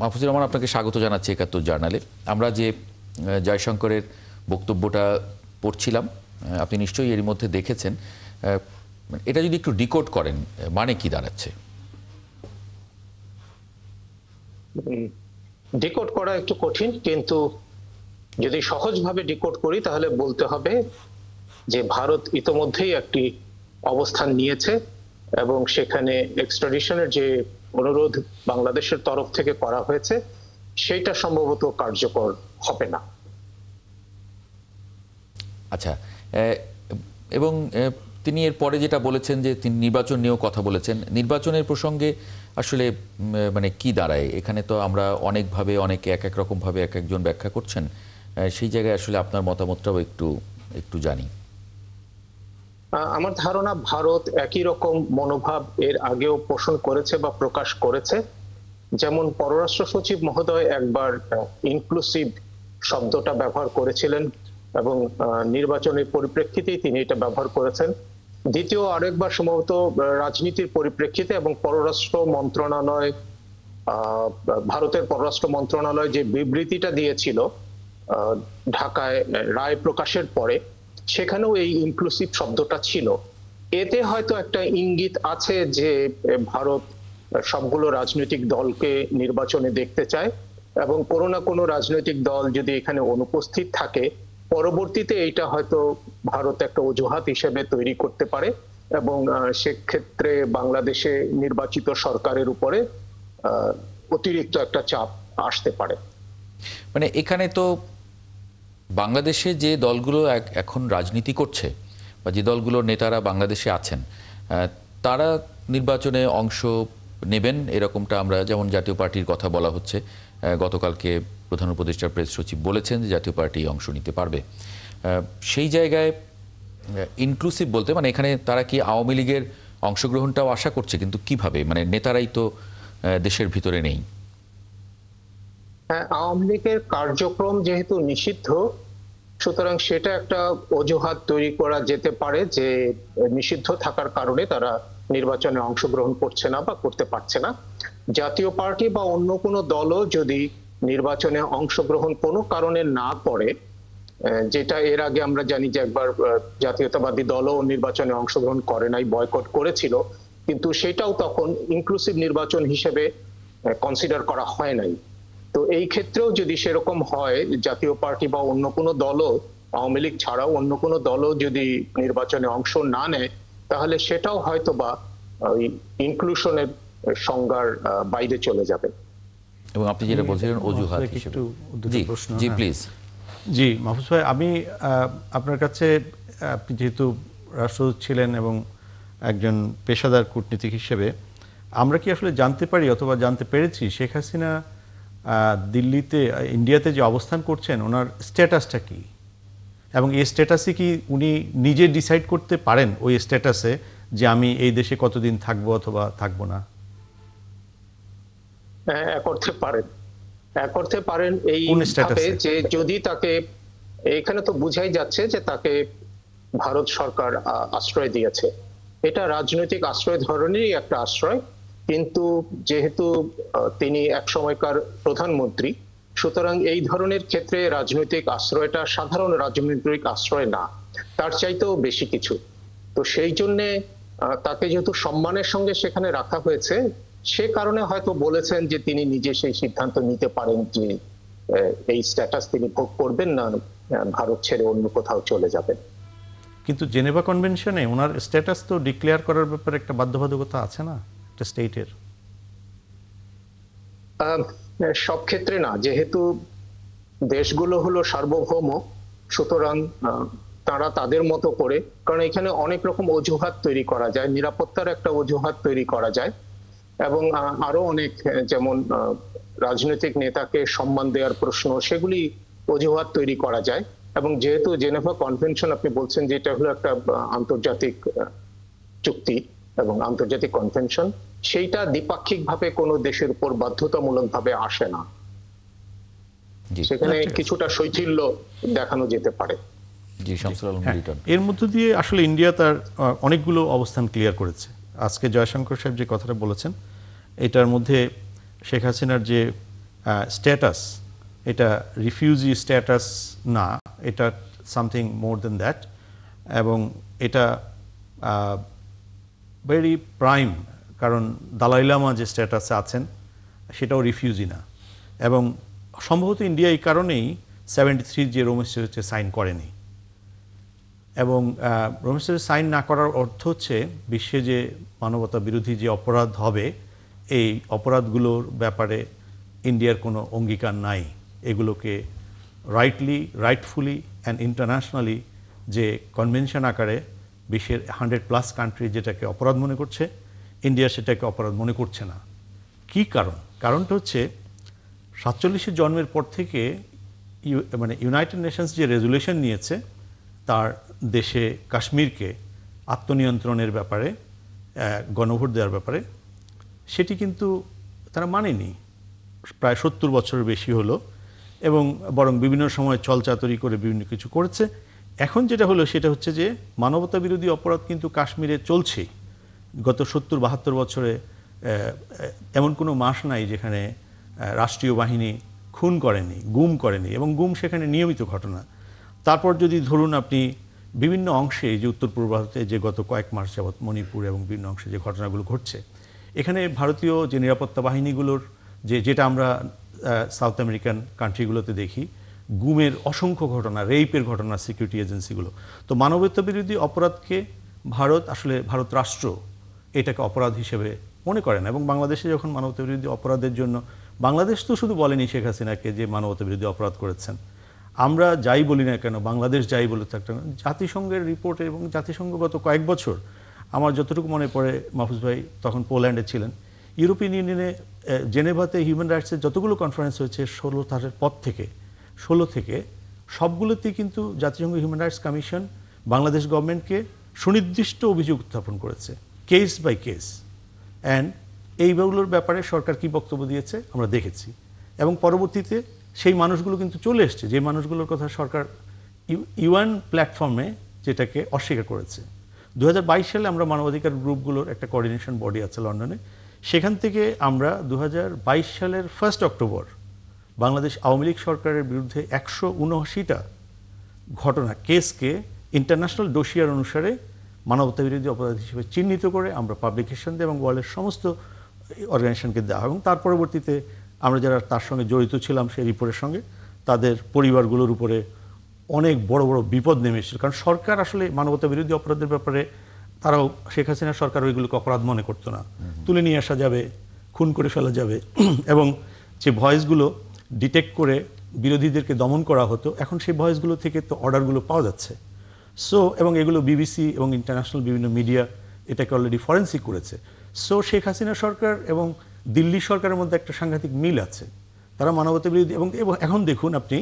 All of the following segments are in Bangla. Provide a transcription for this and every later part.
মাহফুজুর রহমান, আপনাকে স্বাগত জানাচ্ছি ৭১ জার্নালে। আমরা যে জয়শঙ্করের বক্তব্যটা পড়ছিলাম, আপনি নিশ্চয়ই এর মধ্যে দেখেছেন। এটা যদি একটু ডিকোড করেন, মানে কি দাঁড়াচ্ছে? ডিকোড করা একটু কঠিন, কিন্তু যদি সহজভাবে ডিকোড করি তাহলে বলতে হবে যে ভারত ইতোমধ্যেই একটি অবস্থান নিয়েছে এবং সেখানে এক্সট্রাডিশনের যে অনুরোধ বাংলাদেশের তরফ থেকে করা হয়েছে সেটা সম্ভবত কার্যকর হবে না। আচ্ছা, এবং তিনি এর পরে যেটা বলেছেন যে তিনি নির্বাচন নিয়েও কথা বলেছেন। নির্বাচনের প্রসঙ্গে আসলে মানে কি দাঁড়ায় এখানে? তো আমরা অনেকভাবে, অনেকে এক এক রকমভাবে এক একজন ব্যাখ্যা করছেন। সেই জায়গায় আসলে আপনার মতামতটাও একটু জানি। আমার ধারণা ভারত একই রকম মনোভাব এর আগেও পোষণ করেছে বা প্রকাশ করেছে। যেমন পররাষ্ট্র সচিব মহোদয় একবার ইনক্লুসিভ শব্দটা ব্যবহার করেছিলেন এবং নির্বাচনের পরিপ্রেক্ষিতেই তিনি এটা ব্যবহার করেছেন। দ্বিতীয় আরেকবার সম্ভবত রাজনীতির পরিপ্রেক্ষিতে এবং পররাষ্ট্র মন্ত্রণালয়, ভারতের পররাষ্ট্র মন্ত্রণালয় যে বিবৃতিটা দিয়েছিল ঢাকায় রায় প্রকাশের পরে, সেখানেও এই ইনক্লুসিভ শব্দটা ছিল। এতে হয়তো একটা ইঙ্গিত আছে যে ভারত সবগুলো রাজনৈতিক দলকে নির্বাচনে দেখতে চায় এবং কোনো না কোনো রাজনৈতিক দল যদি এখানে অনুপস্থিত থাকে, পরবর্তীতে এইটা হয়তো ভারত একটা অজুহাত হিসেবে তৈরি করতে পারে এবং সেক্ষেত্রে বাংলাদেশে নির্বাচিত সরকারের উপরে অতিরিক্ত একটা চাপ আসতে পারে। মানে এখানে তো বাংলাদেশে যে দলগুলো এখন রাজনীতি করছে বা যে দলগুলোর নেতারা বাংলাদেশে আছেন, তারা নির্বাচনে অংশ নেবেন এরকমটা আমরা, যেমন জাতীয় পার্টির কথা বলা হচ্ছে। গতকালকে প্রধান উপদেষ্টার প্রেস সচিব বলেছেন যে জাতীয় পার্টি অংশ নিতে পারবে। সেই জায়গায় ইনক্লুসিভ বলতে মানে এখানে তারা কি আওয়ামী লীগের অংশগ্রহণটাও আশা করছে? কিন্তু কিভাবে? মানে নেতারাই তো দেশের ভিতরে নেই। হ্যাঁ, আওয়ামী লীগের কার্যক্রম যেহেতু নিষিদ্ধ, সুতরাং সেটা একটা অজুহাত তৈরি করা যেতে পারে যে নিষিদ্ধ থাকার কারণে তারা নির্বাচনে অংশগ্রহণ করছে না বা করতে পারছে না। জাতীয় পার্টি বা অন্য কোনো দলও যদি নির্বাচনে অংশগ্রহণ কোনো কারণে না করে, যেটা এর আগে আমরা জানি যে একবার জাতীয়তাবাদী দলও নির্বাচনে অংশগ্রহণ করে নাই, বয়কট করেছিল, কিন্তু সেটাও তখন ইনক্লুসিভ নির্বাচন হিসেবে কনসিডার করা হয় নাই। তো এই ক্ষেত্রেও যদি সেরকম হয়, জাতীয় পার্টি বা অন্য কোনো দলও, আওয়ামী লীগ ছাড়াও অন্য কোনো দলও যদি নির্বাচনে অংশ না নেয়, তাহলে সেটাও হয়তো বা ইনক্লুশনের সংজ্ঞার বাইরে চলে যাবে। এবং আপনি যেটা বলছিলেন অজুহাত হিসেবে। জি প্লিজ। জি মাহফুজ ভাই, আমি আপনার কাছে, আপনি যেহেতু রাষ্ট্রদূত ছিলেন এবং একজন পেশাদার কূটনীতিক হিসেবে, আমরা কি আসলে জানতে পারি অথবা জানতে পেরেছি শেখ হাসিনা দিল্লিতে, ইন্ডিয়াতে যে অবস্থান করছেন, ওনার স্ট্যাটাসটা কি? এবং এই স্ট্যাটাসে কি উনি নিজে ডিসাইড করতে পারেন ওই স্ট্যাটাসে যে আমি এই দেশে কতদিন থাকবো অথবা থাকবো না? এক অর্থে পারেন এই ভাবে যে যদি তাকে, এখানে তো বুঝাই যাচ্ছে যে তাকে ভারত সরকার আশ্রয় দিয়েছে, এটা রাজনৈতিক আশ্রয় ধরনেরই একটা আশ্রয়। কিন্তু যেহেতু তিনি এক সময়কার প্রধানমন্ত্রী, সুতরাং এই ধরনের ক্ষেত্রে রাজনৈতিক আশ্রয়টা সাধারণ রাজনৈতিক আশ্রয় না, তার চাইতেও বেশি কিছু। তো সেই জন্য তাকে যেহেতু সম্মানের সঙ্গে সেখানে রাখা হয়েছে, সে কারণে হয়তো বলেছেন যে তিনি নিজে সেই সিদ্ধান্ত নিতে পারেন যে এই স্ট্যাটাস তিনি ভোগ করবেন না, ভারত ছেড়ে অন্য কোথাও চলে যাবেন। কিন্তু জেনেভা কনভেনশনে ওনার স্ট্যাটাস তো ডিক্লেয়ার করার ব্যাপারে একটা বাধ্যবাধকতা আছে না একটা স্টেটের? সব ক্ষেত্রে না, যেহেতু দেশগুলো হলো সার্বভৌম, সুতরাং তারা তাদের মতো করে, কারণ এখানে অনেক রকম অজুহাত তৈরি করা যায়, নিরাপত্তার একটা অজুহাত তৈরি করা যায় এবং আরো অনেক, যেমন রাজনৈতিক নেতাকে সম্মান দেওয়ার প্রশ্ন, সেগুলি অজুহাত তৈরি করা যায়। এবং যেহেতু জেনেভা কনভেনশন আপনি বলছেন যে এটা হলো একটা আন্তর্জাতিক চুক্তি এবং আন্তর্জাতিক কনভেনশন, সেইটা দ্বিপাক্ষিক ভাবে কোনো দেশের উপর বাধ্যতামূলক ভাবে আসে না, সেখানে কিছুটা শৈথিল্য দেখানো যেতে পারে। এর মধ্য দিয়ে আসলে ইন্ডিয়া তার অনেকগুলো অবস্থান ক্লিয়ার করেছে। আজকে জয়শঙ্কর সাহেব যে কথাটা বলেছেন, এটার মধ্যে শেখ হাসিনার যে স্ট্যাটাস, এটা রিফিউজি স্ট্যাটাস না, এটা সামথিং মোর দেন দ্যাট, এবং এটা ভেরি প্রাইম, কারণ দালাই লামা যে স্ট্যাটাসে আছেন সেটাও রিফিউজি না, এবং সম্ভবত ইন্ডিয়া এই কারণেই 73 যে রোম স্ট্যাটাসে সাইন করেনি। এবং রোম স্ট্যাটাসে সাইন না করার অর্থ হচ্ছে বিশ্বে যে মানবতা বিরোধী যে অপরাধ হবে, এই অপরাধগুলোর ব্যাপারে ইন্ডিয়ার কোনো অঙ্গীকার নাই। এগুলোকে রাইটফুলি অ্যান্ড ইন্টারন্যাশনালি যে কনভেনশন আকারে বিশ্বের 100+ কান্ট্রি যেটাকে অপরাধ মনে করছে, ইন্ডিয়া সেটাকে অপরাধ মনে করছে না। কি কারণটা হচ্ছে 47 জন্মের পর থেকে মানে ইউনাইটেড নেশনস যে রেজুলেশন নিয়েছে তার দেশে কাশ্মীরকে আত্মনিয়ন্ত্রণের ব্যাপারে, গণভোট দেওয়ার ব্যাপারে, সেটি কিন্তু তারা মানেনি প্রায় 70 বছরের বেশি হলো, এবং বরং বিভিন্ন সময় চলচাতুরি করে বিভিন্ন কিছু করেছে। এখন যেটা হলো সেটা হচ্ছে যে মানবতা বিরোধী অপরাধ কিন্তু কাশ্মীরে চলছেই। গত 70-72 বছরে এমন কোনো মাস নাই যেখানে রাষ্ট্রীয় বাহিনী খুন করেনি, গুম করেনি, এবং গুম সেখানে নিয়মিত ঘটনা। তারপর যদি ধরুন আপনি বিভিন্ন অংশে, যে উত্তর পূর্ব ভারতে যে গত কয়েক মাস যাবৎ মণিপুর এবং বিভিন্ন অংশে যে ঘটনাগুলো ঘটছে, এখানে ভারতীয় যে নিরাপত্তা বাহিনীগুলোর যেটা আমরা সাউথ আমেরিকান কান্ট্রিগুলোতে দেখি, গুমের অসংখ্য ঘটনা, রেইপের ঘটনা, সিকিউরিটি এজেন্সিগুলো। তো মানবতা বিরোধী অপরাধকে ভারত রাষ্ট্র এটাকে অপরাধ হিসেবে মনে করেন। এবং বাংলাদেশে যখন মানবতা বিরোধী অপরাধের জন্য, বাংলাদেশ তো শুধু বলেনি শেখ হাসিনাকে যে মানবতা বিরোধী অপরাধ করেছেন, আমরা যাই বলি না কেন, বাংলাদেশ যাই বলে থাকতে, জাতিসংঘের রিপোর্টে, এবং জাতিসংঘ গত কয়েক বছর, আমার যতটুকু মনে পড়ে, মাহফুজ ভাই তখন পোল্যান্ডে ছিলেন, ইউরোপিয়ান ইউনিয়নে জেনেভাতে হিউম্যান রাইটসের যতগুলো কনফারেন্স হয়েছে 16 থেকে সবগুলোতেই কিন্তু জাতিসংঘ হিউম্যান রাইটস কমিশন বাংলাদেশ গভর্নমেন্টকে সুনির্দিষ্ট অভিযোগ উত্থাপন করেছে, কেস বাই কেস। অ্যান্ড এইগুলোর ব্যাপারে সরকার কি বক্তব্য দিয়েছে আমরা দেখেছি, এবং পরবর্তীতে সেই মানুষগুলো কিন্তু চলে এসছে, যে মানুষগুলোর কথা সরকার ইউএন প্ল্যাটফর্মে যেটাকে অস্বীকার করেছে। 2022 সালে আমরা মানবাধিকার গ্রুপগুলোর একটা কোঅর্ডিনেশন বডি আছে লন্ডনে, সেখান থেকে আমরা 2022 সালের 1 অক্টোবর বাংলাদেশ আওয়ামী লীগ সরকারের বিরুদ্ধে 179টা ঘটনা, কেসকে ইন্টারন্যাশনাল ডোসিয়ার অনুসারে মানবতা বিরোধী অপরাধ হিসেবে চিহ্নিত করে আমরা পাবলিকেশন দিই এবং ওয়ার্ল্ডের সমস্ত অর্গানাইজেশনকে দেওয়া। এবং তার পরবর্তীতে আমরা যারা তার সঙ্গে জড়িত ছিলাম সেই রিপোর্টের সঙ্গে, তাদের পরিবারগুলোর উপরে অনেক বড় বড় বিপদ নেমে এসেছিল, কারণ সরকার আসলে মানবতা বিরোধী অপরাধের ব্যাপারে তারাও, শেখ হাসিনা সরকার ওইগুলোকে অপরাধ মনে করতো না, তুলে নিয়ে আসা যাবে, খুন করে ফেলা যাবে, এবং যে ভয়েসগুলো ডিটেক্ট করে বিরোধীদেরকে দমন করা হতো, এখন সেই ভয়েসগুলো থেকে তো অর্ডারগুলো পাওয়া যাচ্ছে। সো এবং এগুলো বিবিসি এবং ইন্টারন্যাশনাল বিভিন্ন মিডিয়া এটাকে অলরেডি ফরেন্সিক করেছে। সো শেখ হাসিনা সরকার এবং দিল্লি সরকারের মধ্যে একটা সাংঘাতিক মিল আছে, তারা মানবতা বিরোধী। এবং এখন দেখুন আপনি,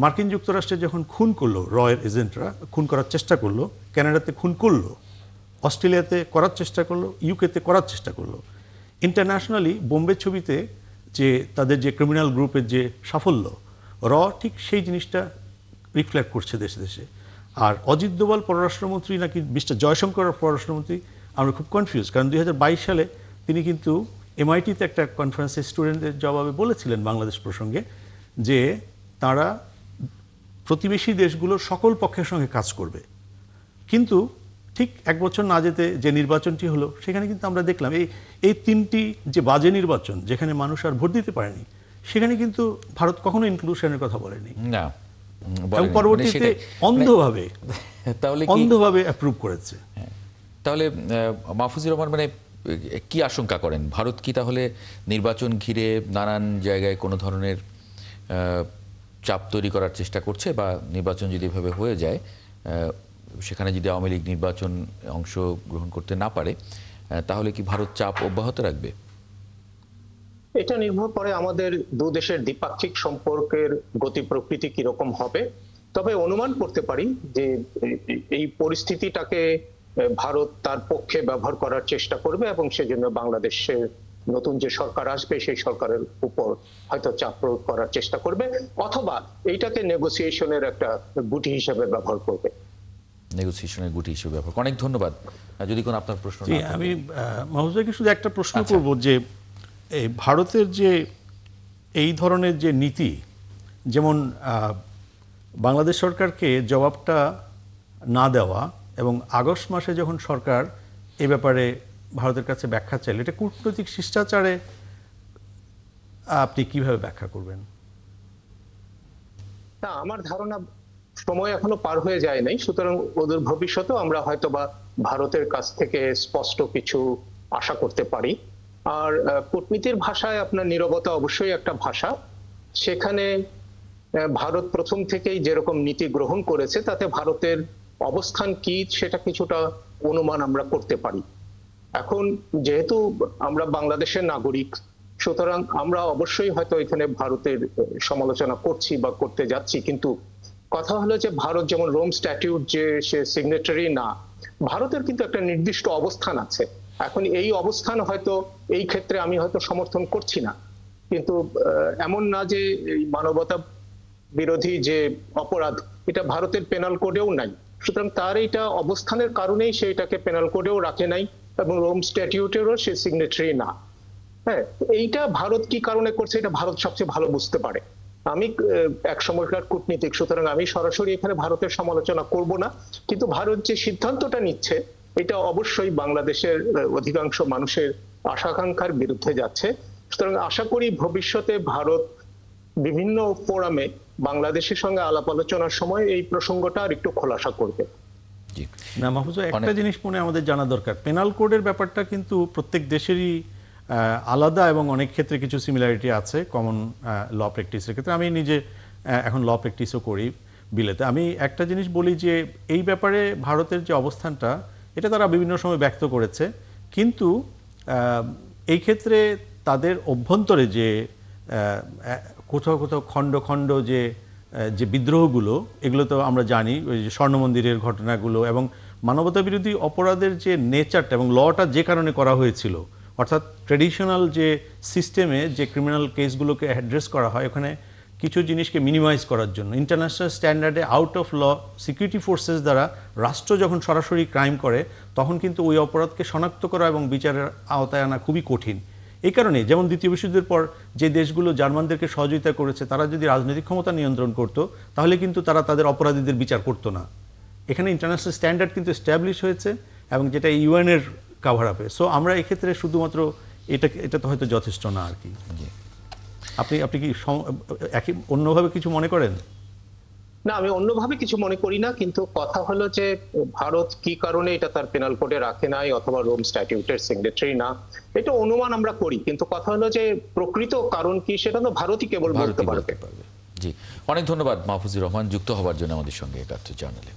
মার্কিন যুক্তরাষ্ট্রে যখন খুন করলো, রয়ের এজেন্টরা খুন করার চেষ্টা করলো, কানাডাতে খুন করলো, অস্ট্রেলিয়াতে করার চেষ্টা করলো, ইউকেতে করার চেষ্টা করলো, ইন্টারন্যাশনালি বোম্বে ছবিতে যে তাদের যে ক্রিমিনাল গ্রুপের যে সাফল্য, ঠিক সেই জিনিসটা রিফ্লেক্ট করছে দেশে দেশে। আর অজিত দোভাল পররাষ্ট্রমন্ত্রী নাকি মিস্টার জয়শঙ্কর পররাষ্ট্রমন্ত্রী, আমরা খুব কনফিউজ, কারণ 2022 সালে তিনি কিন্তু MIT-তে একটা কনফারেন্সে স্টুডেন্টদের জবাবে বলেছিলেন বাংলাদেশ প্রসঙ্গে যে তারা প্রতিবেশী দেশগুলোর সকল পক্ষের সঙ্গে কাজ করবে। কিন্তু ঠিক 1 বছর না যেতে যে নির্বাচনটি হলো, সেখানে কিন্তু আমরা দেখলাম এই 3টি যে বাজে নির্বাচন, যেখানে মানুষ আর ভোট দিতে পারেনি, সেখানে কিন্তু ভারত কখনো ইনক্লুশনের কথা বলেনি না, এবং পরবর্তীতে অন্ধভাবে অ্যাপ্রুভ করেছে। তাহলে মাহফুজুর রহমান, মানে কি আশঙ্কা করেন, ভারত কি তাহলে নির্বাচন ঘিরে নানান জায়গায় কোনো ধরনের চাপ তৈরি করার চেষ্টা করছে, বা নির্বাচন যদি এভাবে হয়ে যায়, সেখানে যদি আওয়ামী লীগ নির্বাচন অংশগ্রহণ করতে না পারে, তাহলে কি ভারত চাপ অব্যাহত রাখবে? এটা নির্ভর করে আমাদের দু দেশের দ্বিপাক্ষিক সম্পর্কের গতি প্রকৃতি কিরকম হবে। তবে অনুমান করতে পারি যে এই পরিস্থিতিটাকে ভারত তার পক্ষে ব্যবহার করার চেষ্টা করবে, এবং সেজন্য বাংলাদেশের নতুন যে সরকার আসবে সেই সরকারের উপর হয়তো চাপ প্রয়োগ করার চেষ্টা করবে, অথবা এইটাকে নেগোসিয়েশনের একটা গুটি হিসেবে ব্যবহার করবে। নেগোসিয়েশনের গুটি হিসেবে ব্যবহার। অনেক ধন্যবাদ। যদি কোনো আপনার প্রশ্ন না থাকে, আমি মাহফুজ ভাইকে শুধু একটা প্রশ্ন করব যে ভারতের যে এই ধরনের যে নীতি, যেমন বাংলাদেশ সরকারকে জবাবটা না দেওয়া এবং আগস্ট মাসে যখন সরকার এ ব্যাপারে ভারতের কাছে ব্যাখ্যা চাইল, এটা কূটনৈতিক শিষ্টাচারে আপনি কিভাবে ব্যাখ্যা করবেন? না, আমার ধারণা সময় এখনো পার হয়ে যায় নাই, সুতরাং ওদের ভবিষ্যতেও আমরা হয়তোবা ভারতের কাছ থেকে স্পষ্ট কিছু আশা করতে পারি। আর কূটনীতির ভাষায় আপনার নীরবতা অবশ্যই একটা ভাষা। সেখানে ভারত প্রথম থেকেই যেরকম নীতি গ্রহণ করেছে তাতে ভারতের অবস্থান কি সেটা কিছুটা অনুমান আমরা করতে পারি। এখন যেহেতু আমরা বাংলাদেশের নাগরিক, সুতরাং আমরা অবশ্যই হয়তো এখানে ভারতের সমালোচনা করছি বা করতে যাচ্ছি, কিন্তু কথা হলো যে ভারত যেমন রোম স্ট্যাটিউট যে সে সিগনেটারি না, ভারতের কিন্তু একটা নির্দিষ্ট অবস্থান আছে। এখন এই অবস্থান হয়তো এই ক্ষেত্রে আমি হয়তো সমর্থন করছি না, কিন্তু এমন না যে এই মানবতা বিরোধী যে অপরাধ এটা ভারতের পেনাল কোডেও নাই, সুতরাং তার এইটা অবস্থানের কারণেই সে এটাকে পেনাল কোডেও রাখে নাই এবং রোম স্ট্যাটিউটেরও সে সিগনেটারি না। হ্যাঁ, এইটা ভারত কি কারণে করছে এটা ভারত সবচেয়ে ভালো বুঝতে পারে। আমি এক সময়কার কূটনীতিক, সুতরাং আমি সরাসরি এখানে ভারতের সমালোচনা করব না, কিন্তু ভারত যে সিদ্ধান্তটা নিচ্ছে এটা অবশ্যই বাংলাদেশের অধিকাংশ মানুষের আশাকাঙ্ক্ষার বিরুদ্ধে যাচ্ছে। সুতরাং আশা করি ভবিষ্যতে ভারত বিভিন্ন ফোরামে বাংলাদেশের সঙ্গে আলাপ আলোচনার সময় এই প্রসঙ্গটা আর একটু খোলাসা করবে। জি। না মাহফুজ ভাই, একটা জিনিস মনে আমাদের জানা দরকার, পেনাল কোডের ব্যাপারটা কিন্তু প্রত্যেক দেশেরই আলাদা এবং অনেক ক্ষেত্রে কিছু সিমিলারিটি আছে কমন ল প্র্যাকটিসের ক্ষেত্রে। আমি নিজে এখন ল প্র্যাকটিসও করি বিলেতে। আমি একটা জিনিস বলি যে এই ব্যাপারে ভারতের যে অবস্থানটা এটা তারা বিভিন্ন সময় ব্যক্ত করেছে, কিন্তু এই ক্ষেত্রে তাদের অভ্যন্তরে যে কোথাও কোথাও খণ্ড খণ্ড যে বিদ্রোহগুলো, এগুলো তো আমরা জানি, ওই যে স্বর্ণ মন্দিরের ঘটনাগুলো এবং মানবতা বিরোধী অপরাধের যে নেচারটা এবং লটা যে কারণে করা হয়েছিল, অর্থাৎ ট্র্যাডিশনাল যে সিস্টেমে যে ক্রিমিনাল কেসগুলোকে অ্যাড্রেস করা হয় ওখানে কিছু জিনিসকে মিনিমাইজ করার জন্য ইন্টারন্যাশনাল স্ট্যান্ডার্ডে out of law security forces দ্বারা রাষ্ট্র যখন সরাসরি ক্রাইম করে তখন কিন্তু ওই অপরাধকে শনাক্ত করা এবং বিচারের আওতায় আনা খুবই কঠিন। এই কারণে যেমন দ্বিতীয় বিশ্বযুদ্ধের পর যে দেশগুলো জার্মানদেরকে সহযোগিতা করেছে তারা যদি রাজনৈতিক ক্ষমতা নিয়ন্ত্রণ করত তাহলে কিন্তু তারা তাদের অপরাধীদের বিচার করতো না। এখানে ইন্টারন্যাশনাল স্ট্যান্ডার্ড কিন্তু এস্টাবলিশ হয়েছে এবং যেটা ইউএনের কাভার আপে। সো আমরা এক্ষেত্রে শুধুমাত্র এটা তো হয়তো যথেষ্ট না আর কি। আপনি কি একই অন্যভাবে কিছু মনে করেন? না, আমি অন্যভাবে কিছু মনে করি না, কিন্তু কথা হলো যে ভারত কি কারণে এটা তার পেনাল কোডে রাখে নাই অথবা রোম স্ট্যাটিউটের সিগনেটারি না, এটা অনুমান আমরা করি, কিন্তু কথা হলো যে প্রকৃত কারণ কি সেটা তো ভারতই কেবল বলতে পারবে। জি, অনেক ধন্যবাদ মাহফুজুর রহমান যুক্ত হওয়ার জন্য আমাদের সঙ্গে একাত্তর জানালেন।